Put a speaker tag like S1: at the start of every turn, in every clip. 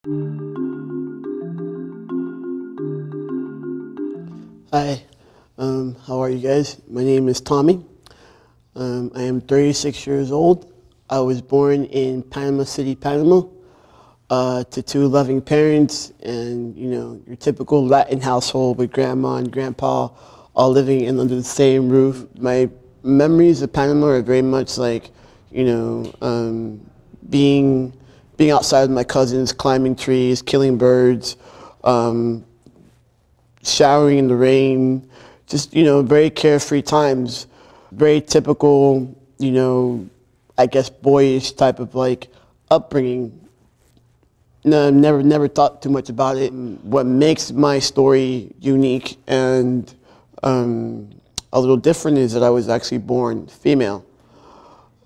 S1: Hi, how are you guys? My name is Tommy. I am 36 years old. I was born in Panama City, Panama, to two loving parents and, your typical Latin household with grandma and grandpa all living under the same roof. My memories of Panama are very much like, being, being outside with my cousins, climbing trees, killing birds, showering in the rain, just, very carefree times, very typical, I guess boyish type of like upbringing. No, never thought too much about it. What makes my story unique and a little different is that I was actually born female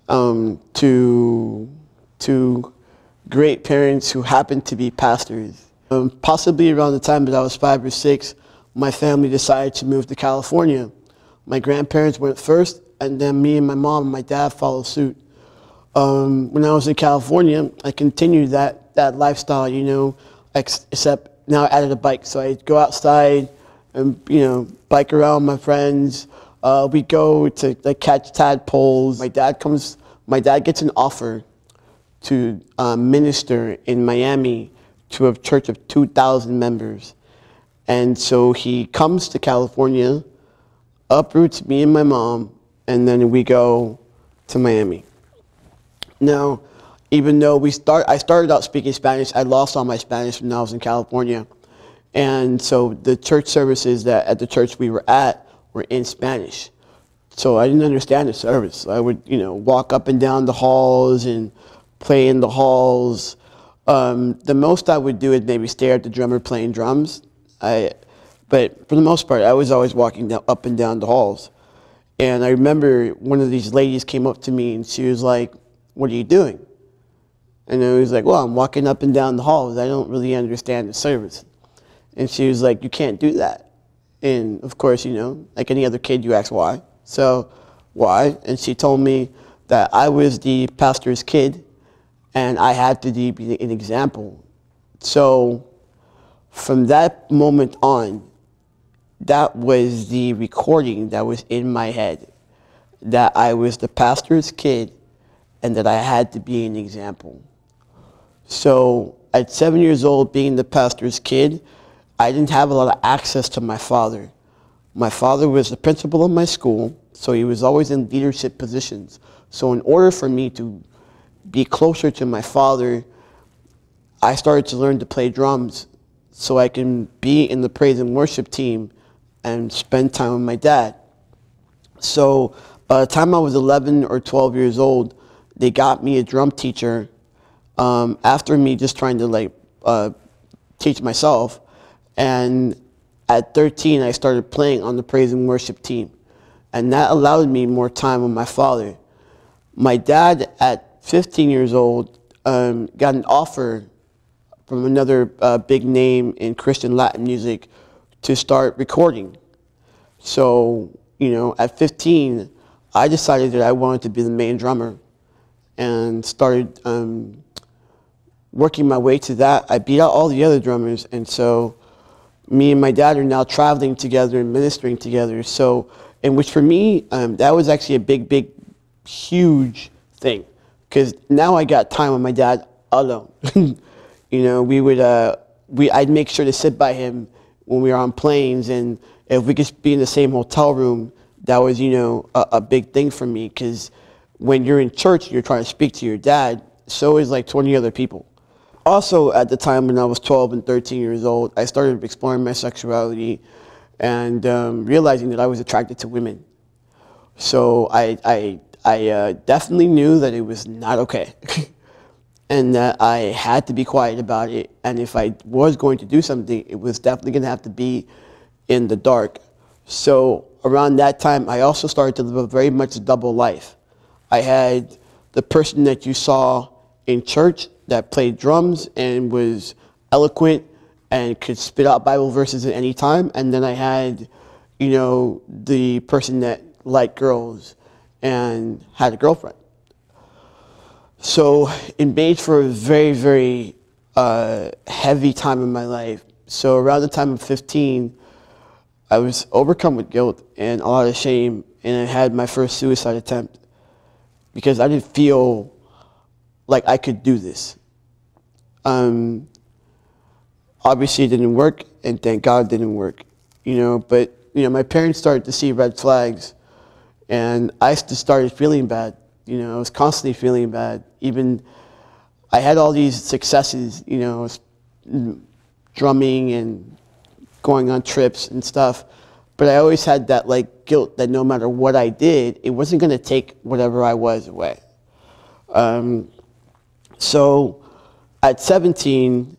S1: to great parents who happened to be pastors. Possibly around the time that I was 5 or 6, my family decided to move to California. My grandparents went first, and then me and my mom and my dad followed suit. When I was in California, I continued that lifestyle, except now I added a bike. So I go outside and, bike around with my friends. We go to catch tadpoles. My dad gets an offer to minister in Miami to a church of 2,000 members. And so he comes to California, uproots me and my mom, and then we go to Miami. Now, even though I started out speaking Spanish, I lost all my Spanish when I was in California. And so the church services at the church we were at were in Spanish. So I didn't understand the service. I would, walk up and down the halls and play in the halls. The most I would do is maybe stare at the drummer playing drums. But for the most part, I was always walking up and down the halls. And I remember one of these ladies came up to me and she was like, "What are you doing?" And I was like, "Well, I'm walking up and down the halls. I don't really understand the service." And she was like, "You can't do that." And of course, like any other kid, you ask why. So, why? And she told me that I was the pastor's kid and I had to be an example. So, from that moment on, that was the recording that was in my head, that I was the pastor's kid and that I had to be an example. So at 7 years old, being the pastor's kid, I didn't have a lot of access to my father. My father was the principal of my school, so he was always in leadership positions. So in order for me to be closer to my father, I started to learn to play drums so I can be in the praise and worship team and spend time with my dad. So by the time I was 11 or 12 years old, they got me a drum teacher after me just trying to teach myself. And at 13, I started playing on the praise and worship team. And that allowed me more time with my father. My dad, at 15 years old, got an offer from another big name in Christian Latin music to start recording. So, at 15, I decided that I wanted to be the main drummer and started working my way to that. I beat out all the other drummers, and so me and my dad are now traveling together and ministering together. So, and which for me, that was actually a big, huge thing, because now I got time with my dad alone. I'd make sure to sit by him when we were on planes, and if we could be in the same hotel room, that was, a big thing for me, because when you're in church, you're trying to speak to your dad, so is like 20 other people. Also, at the time when I was 12 and 13 years old, I started exploring my sexuality and realizing that I was attracted to women. So I definitely knew that it was not okay. And that I had to be quiet about it. And if I was going to do something, it was definitely going to have to be in the dark. So around that time, I also started to live a very much double life. I had the person that you saw in church that played drums and was eloquent and could spit out Bible verses at any time. And then I had, the person that liked girls and had a girlfriend. So it made for a very, very heavy time in my life. So around the time of 15, I was overcome with guilt and a lot of shame, and I had my first suicide attempt because I didn't feel like I could do this. Obviously it didn't work, and thank God it didn't work, but my parents started to see red flags, and I just started feeling bad. I was constantly feeling bad. Even I had all these successes, drumming and going on trips and stuff, but I always had that guilt that no matter what I did, it wasn't going to take whatever I was away. So at 17,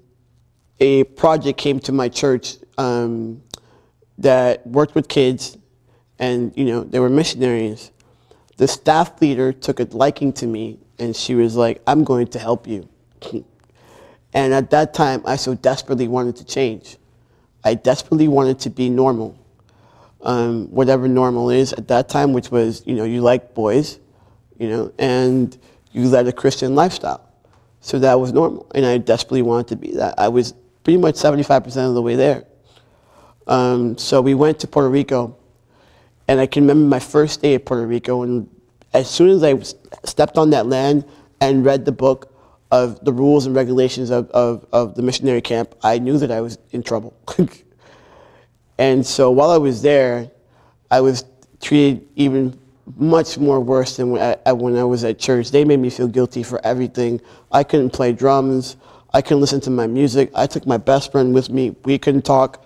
S1: a project came to my church that worked with kids, and they were missionaries. The staff leader took a liking to me, and she was like, "I'm going to help you." And at that time, I so desperately wanted to change. I desperately wanted to be normal, whatever normal is at that time, which was, you like boys, and you led a Christian lifestyle. So that was normal, and I desperately wanted to be that. I was pretty much 75% of the way there. So we went to Puerto Rico, and I can remember my first day at Puerto Rico, and as soon as I stepped on that land and read the book of the rules and regulations of the missionary camp, I knew that I was in trouble. And so while I was there, I was treated even much more worse than when I was at church. They made me feel guilty for everything. I couldn't play drums. I couldn't listen to my music. I took my best friend with me. We couldn't talk.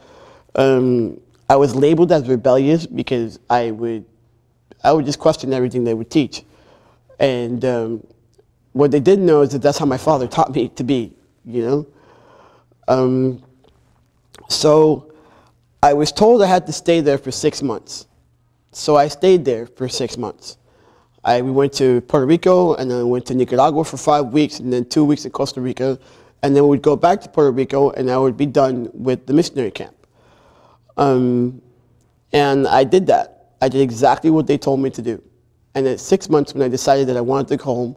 S1: I was labeled as rebellious because I would just question everything they would teach. And what they didn't know is that that's how my father taught me to be, So I was told I had to stay there for 6 months. So I stayed there for 6 months. We went to Puerto Rico, and then I went to Nicaragua for 5 weeks, and then 2 weeks in Costa Rica, and then we'd go back to Puerto Rico, and I would be done with the missionary camp. And I did that. I did exactly what they told me to do. And at 6 months, when I decided that I wanted to go home,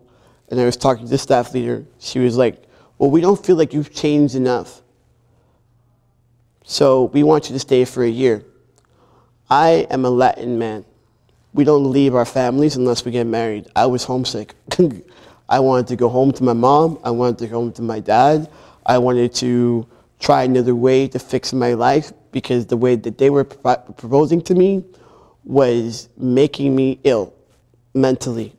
S1: and I was talking to the staff leader, she was like, "Well, we don't feel like you've changed enough, so we want you to stay for a year." I am a Latin man. We don't leave our families unless we get married. I was homesick. I wanted to go home to my mom. I wanted to go home to my dad. I wanted to try another way to fix my life, because the way that they were proposing to me was making me ill mentally.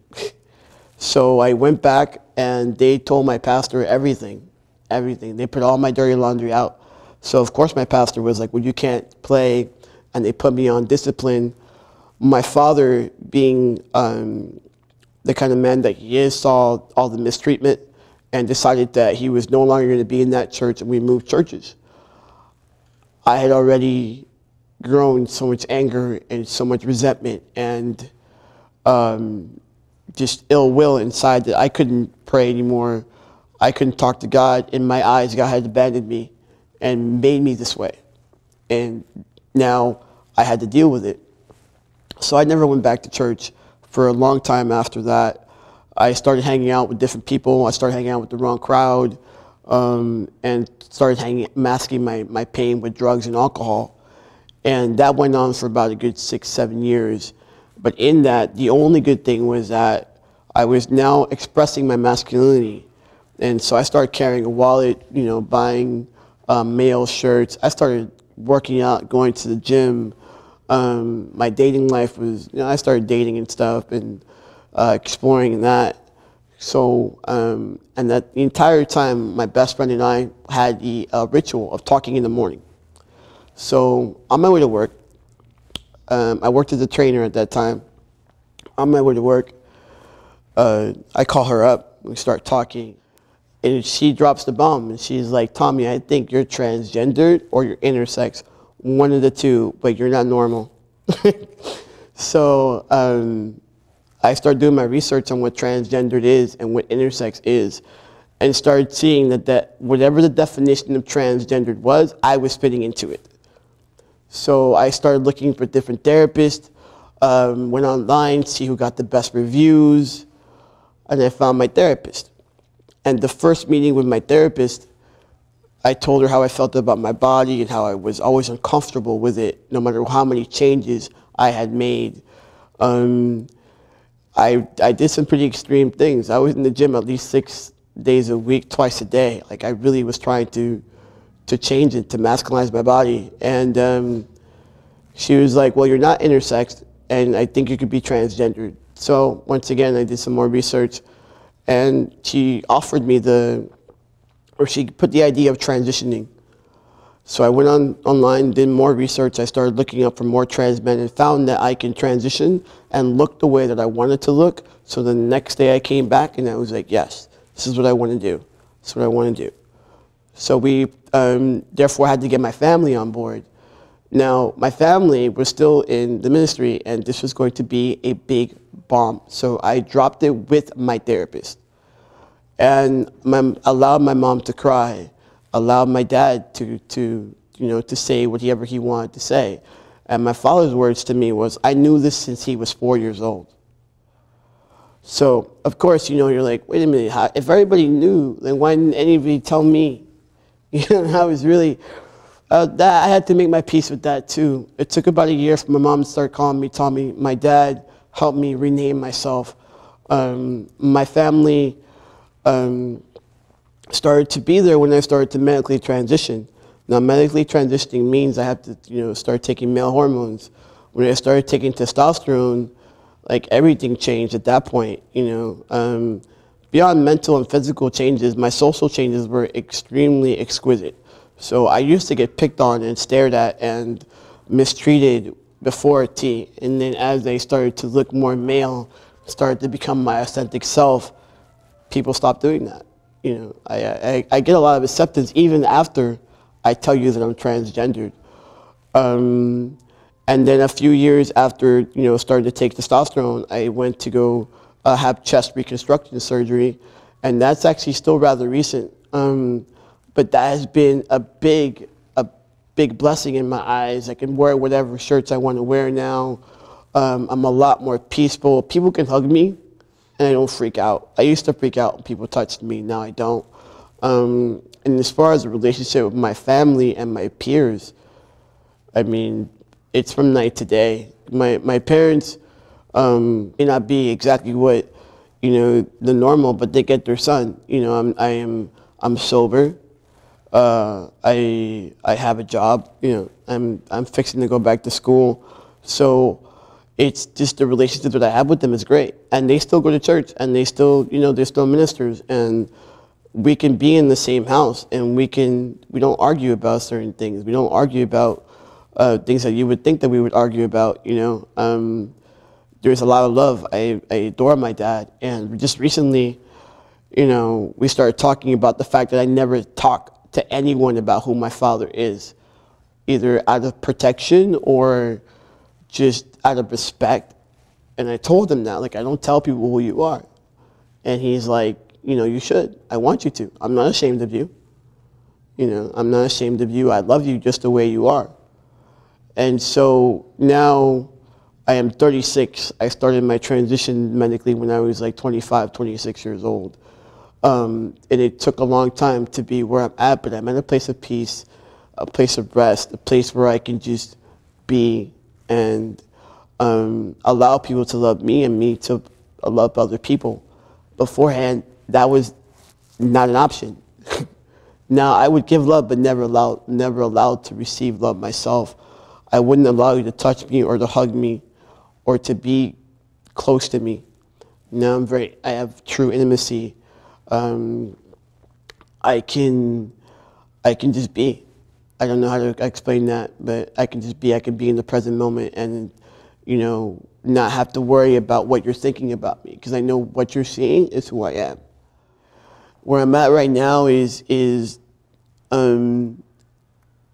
S1: So I went back, and they told my pastor everything. They put all my dirty laundry out. So of course my pastor was like, "Well, you can't play," and they put me on discipline. My father, being the kind of man that he is, saw all the mistreatment and decided that he was no longer going to be in that church, and we moved churches. I had already grown so much anger and so much resentment and just ill will inside that I couldn't pray anymore. I couldn't talk to God. In my eyes, God had abandoned me and made me this way. And now I had to deal with it. So I never went back to church for a long time after that. I started hanging out with different people. I started hanging out with the wrong crowd, and started masking my pain with drugs and alcohol. And that went on for about a good 6, 7 years. But in that, the only good thing was that I was now expressing my masculinity. And so I started carrying a wallet, buying male shirts. I started working out, going to the gym. My dating life was, I started dating and stuff, and exploring in that. So, and that the entire time, my best friend and I had the ritual of talking in the morning. So on my way to work, I worked as a trainer at that time. On my way to work, I call her up, we start talking, and she drops the bomb, and she's like, "Tommy, I think you're transgendered or you're intersex, one of the two, but you're not normal." So I started doing my research on what transgendered is and what intersex is, and started seeing that whatever the definition of transgendered was, I was fitting into it. So I started looking for different therapists, went online, see who got the best reviews, and I found my therapist. And the first meeting with my therapist, I told her how I felt about my body and how I was always uncomfortable with it, no matter how many changes I had made. I did some pretty extreme things. I was in the gym at least 6 days a week, twice a day. Like, I really was trying to change it, to masculinize my body. And she was like, well, you're not intersex, and I think you could be transgendered. So once again, I did some more research, and she offered me she put the idea of transitioning. So I went online, did more research. I started looking up for more trans men and found that I can transition and look the way that I wanted to look. So the next day I came back and I was like, yes, this is what I want to do. This is what I want to do. So we therefore had to get my family on board. Now, my family was still in the ministry, and this was going to be a big bomb. So I dropped it with my therapist and allowed my mom to cry, allowed my dad to say whatever he wanted to say. And my father's words to me was, I knew this since he was 4 years old. So, of course, you're like, wait a minute, if everybody knew, then why didn't anybody tell me? I was really, I had to make my peace with that too. It took about a year for my mom to start calling me, tell me. My dad helped me rename myself. My family started to be there when I started to medically transition. Now, medically transitioning means I have to, start taking male hormones. When I started taking testosterone, like, everything changed at that point, Beyond mental and physical changes, my social changes were extremely exquisite. So I used to get picked on and stared at and mistreated before T. And then as they started to look more male, started to become my authentic self, people stopped doing that. I get a lot of acceptance even after I tell you that I'm transgendered. And then a few years after, starting to take testosterone, I went to go have chest reconstruction surgery, and that's actually still rather recent. But that has been a big blessing in my eyes. I can wear whatever shirts I want to wear now. I'm a lot more peaceful. People can hug me, and I don't freak out. I used to freak out when people touched me. Now I don't. And as far as the relationship with my family and my peers, I mean, it's from night to day. My parents may not be exactly what the normal, but they get their son. I'm sober. I have a job. I'm fixing to go back to school. So it's just the relationship that I have with them is great, and they still go to church, and they still they're still ministers, and we can be in the same house, and we don't argue about certain things. We don't argue about things that you would think that we would argue about. There's a lot of love. I adore my dad, and just recently, we started talking about the fact that I never talk to anyone about who my father is, either out of protection or just out of respect. And I told him that, like, I don't tell people who you are. And he's like, you should. I want you to. I'm not ashamed of you. I'm not ashamed of you. I love you just the way you are. And so now I am 36. I started my transition medically when I was like 25, 26 years old. And it took a long time to be where I'm at, but I'm in a place of peace, a place of rest, a place where I can just be and allow people to love me and me to love other people. Beforehand, that was not an option. Now, I would give love, but never allowed to receive love myself. I wouldn't allow you to touch me or to hug me or to be close to me. Now I have true intimacy. I can just be. I don't know how to explain that, but I can just be. I can be in the present moment and, not have to worry about what you're thinking about me, because I know what you're seeing is who I am. Where I'm at right now is a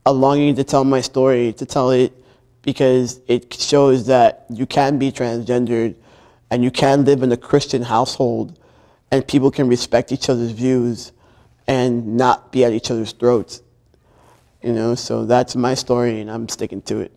S1: longing to tell my story, to tell it, because it shows that you can be transgendered and you can live in a Christian household and people can respect each other's views and not be at each other's throats. So that's my story, and I'm sticking to it.